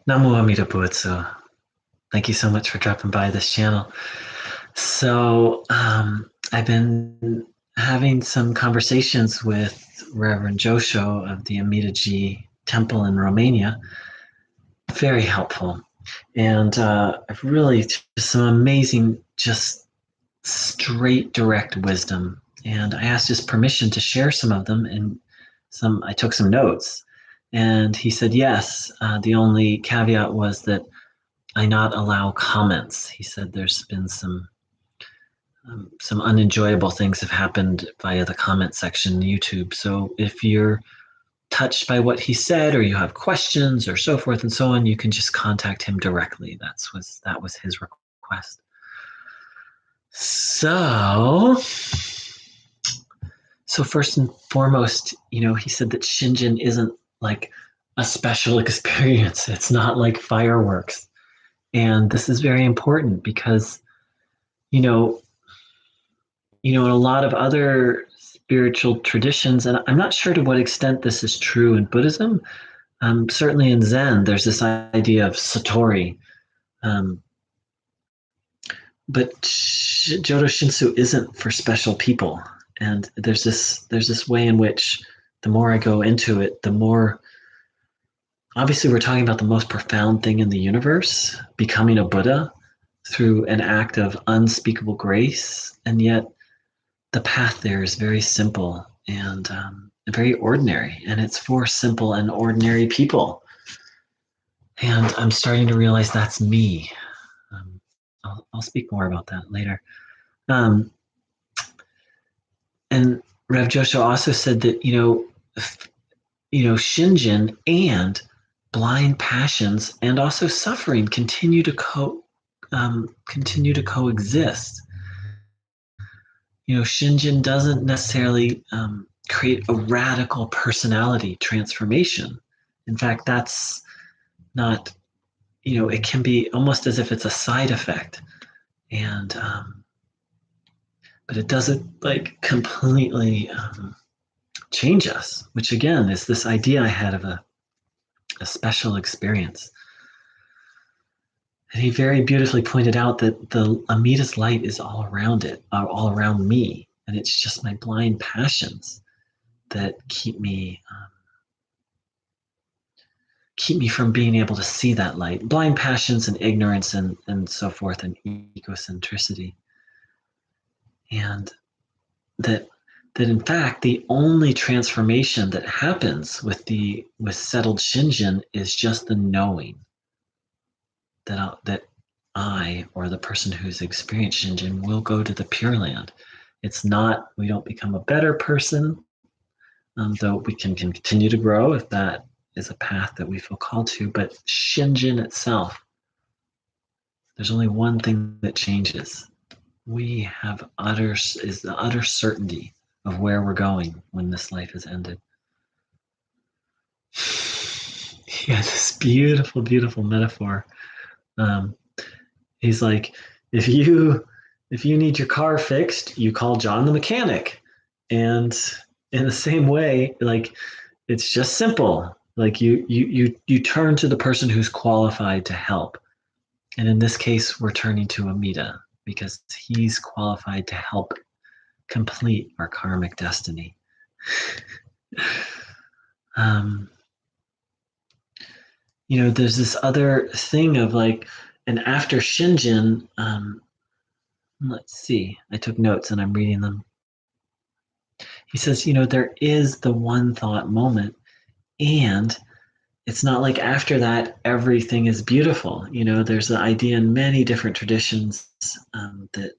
Namo Amida Butsu. Thank you so much for dropping by this channel. I've been having some conversations with Reverend Josho of the Amidaji temple in Romania. Very helpful. And I've really just some amazing, just straight, direct wisdom. And I asked his permission to share some of them, and I took some notes. And he said yes. The only caveat was that I not allow comments. He said there's been some unenjoyable things have happened via the comment section in YouTube. So if you're touched by what he said, or you have questions, or so forth and so on, you can just contact him directly. That was his request. So first and foremost, he said that Shinjin isn't like a special experience. It's not like fireworks. And this is very important because, you know, in a lot of other spiritual traditions, and I'm not sure to what extent this is true in Buddhism. Certainly in Zen, there's this idea of satori, um, but Jodo Shinsu isn't for special people. And there's this way in which the more I go into it, the more obviously we're talking about the most profound thing in the universe, becoming a Buddha through an act of unspeakable grace, and yet the path there is very simple and very ordinary, and it's for simple and ordinary people. And I'm starting to realize that's me. I'll speak more about that later. Um, and Rev Josho also said that Shinjin and blind passions and also suffering continue to coexist. Shinjin doesn't necessarily create a radical personality transformation. In fact, that's not, it can be almost as if it's a side effect. And, but it doesn't like completely change us, which again is this idea I had of a special experience. And he very beautifully pointed out that the Amida's light is all around it, all around me. And it's just my blind passions that keep me from being able to see that light. Blind passions and ignorance and so forth, and egocentricity. And that in fact the only transformation that happens with settled Shinjin is just the knowing that I, or the person who's experienced Shinjin, will go to the Pure Land. It's not, we don't become a better person, though we can continue to grow if that is a path that we feel called to. But Shinjin itself, there's only one thing that changes. We have the utter certainty of where we're going when this life is ended. Yeah, this beautiful, beautiful metaphor. He's like, if you need your car fixed, you call John the mechanic. And in the same way, like, it's just simple. Like you turn to the person who's qualified to help. And in this case, we're turning to Amida because he's qualified to help complete our karmic destiny. There's this other thing of like, and after Shinjin, let's see, I took notes and I'm reading them. He says, there is the one thought moment, and it's not like after that everything is beautiful. There's the idea in many different traditions that,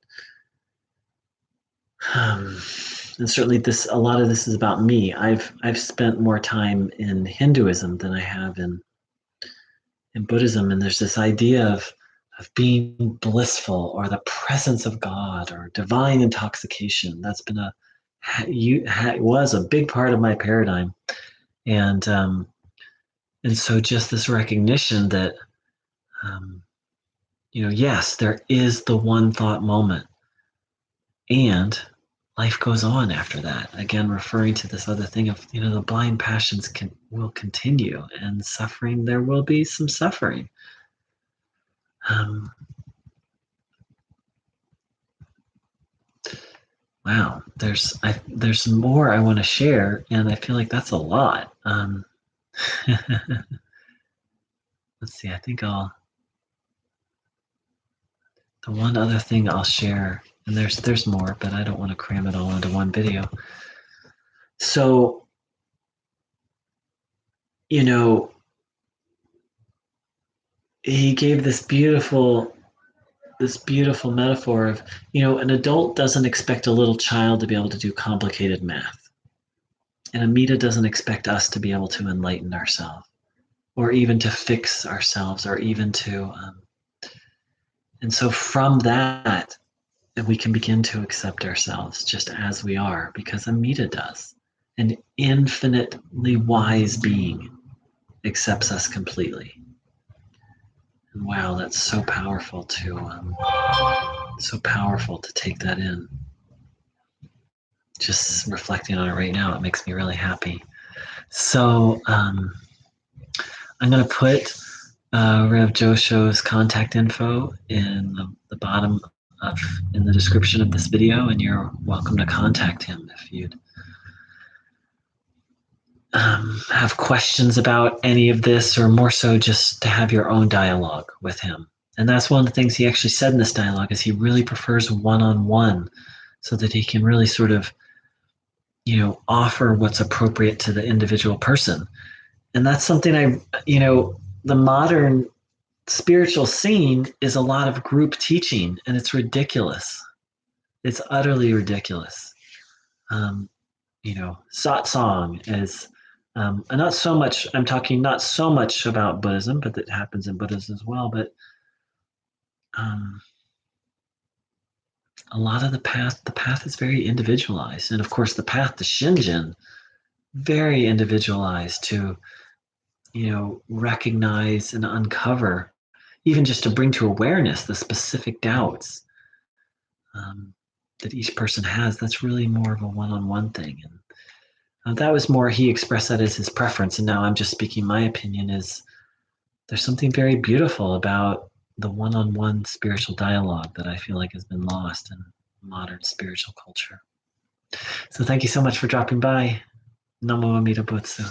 and certainly a lot of this is about me. I've spent more time in Hinduism than I have in Buddhism, and there's this idea of being blissful, or the presence of God, or divine intoxication. That's been was a big part of my paradigm, and so just this recognition that yes, there is the one thought moment, and life goes on after that. Again, referring to this other thing of, the blind passions will continue, and suffering, there will be some suffering. Wow, there's more I want to share, and I feel like that's a lot. Let's see. I think the one other thing I'll share, and there's more, but I don't want to cram it all into one video. So, he gave this beautiful metaphor of, an adult doesn't expect a little child to be able to do complicated math. And Amida doesn't expect us to be able to enlighten ourselves, or even to fix ourselves, or even to. And so from that, we can begin to accept ourselves just as we are, because Amida does. An infinitely wise being accepts us completely. And wow, that's so powerful to take that in. Just reflecting on it right now, it makes me really happy. So I'm going to put Rev Josho's contact info in the bottom in the description of this video, and you're welcome to contact him if you'd have questions about any of this, or more so just to have your own dialogue with him. And that's one of the things he actually said in this dialogue, is he really prefers one-on-one, so that he can really sort of, offer what's appropriate to the individual person. And that's something the modern spiritual scene is a lot of group teaching, and it's ridiculous. It's utterly ridiculous. Satsang is, and not so much, I'm talking not so much about Buddhism, but that happens in Buddhism as well. But a lot of the path is very individualized. And of course, the path to Shinjin, very individualized to, recognize and uncover, even just to bring to awareness the specific doubts that each person has. That's really more of a one-on-one thing. And that was more, he expressed that as his preference. And now I'm just speaking my opinion, is there's something very beautiful about the one-on-one spiritual dialogue that I feel like has been lost in modern spiritual culture. So thank you so much for dropping by. Namo Amida Butsu.